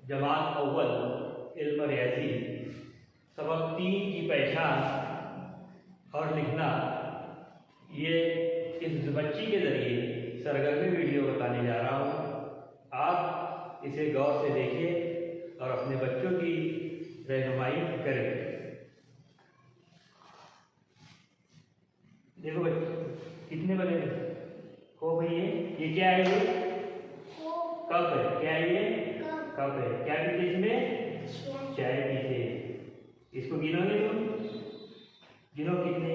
जमात अव्वल इल्म रियाजी सबक 3 की पहचान और लिखना, ये इस बच्ची के ज़रिए सरगर्मी वीडियो बताने जा रहा हूँ। आप इसे गौर से देखें और अपने बच्चों की रहनुमाई करें। देखो बच्चे कितने बने हो भाई, ये क्या है? ये कप है। क्या है ये? कप है। क्या पीछे इसमें? चाय पीछे। इसको गिनोगे तुम? गिनो कितने?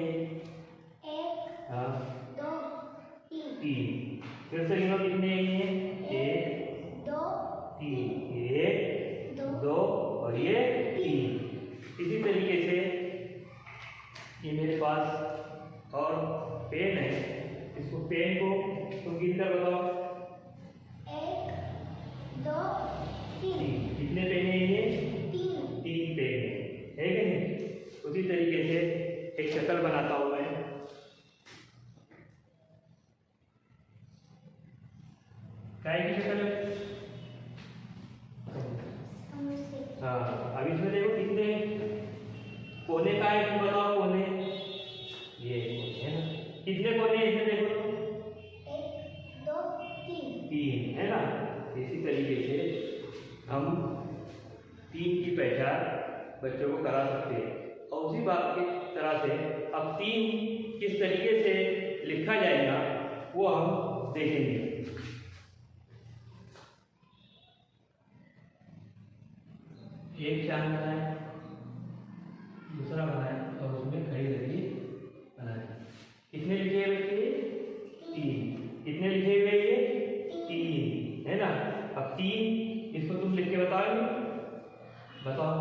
1 हाँ 2 3। फिर से गिनो कितने हैं ये? 1 2 3। 1 2 और ये 3। इसी तरीके से ये मेरे पास और पेन है, इसको पेन को तुम गिन कर बताओ। 1 2 3। कितने पेन है ये? 3 पेन है कि नहीं? उसी तरीके से एक शक्ल बनाता हूं मैं। काय की शक्ल है? हाँ, अब इसमें देखो कितने कोने का है, इसमें बताओ कोने। ये है ना, कितने कोने हैं इसमें देखो? 1 2 3 है ना। इसी तरीके से हम 3 की पहचान बच्चों को करा सकते हैं। और उसी बात की तरह से अब 3 किस तरीके से लिखा जाएगा वो हम देखेंगे। एक चांद बनाए, दूसरा बनाए और उसमें खड़ी लगी बनाए। कितने लिखे हुए बच्चे? 3। कितने लिखे हुए ये? 3 है ना। अब 3 इसको तुम लिख के बताओ। बताओ।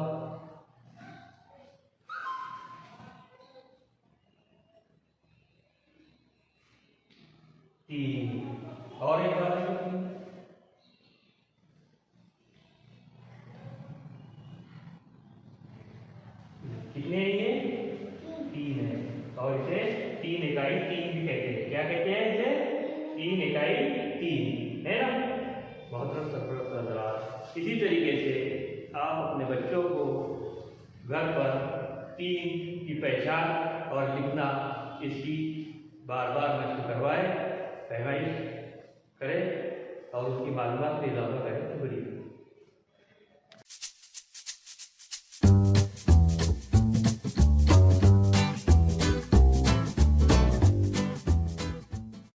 3 और एक बार कितने हैं ये? 3 है। और इसे 3 इकाई 3 भी कहते हैं। क्या कहते हैं इसे? 3 इकाई 3 है ना। बहुत सरफराज। इसी तरीके से आप अपने बच्चों को घर पर 3 की पहचान और लिखना इसकी बार बार मशक करवाएं, पैमाइश करें और उसकी मालूमात में इजाफा करें तो बढ़िया।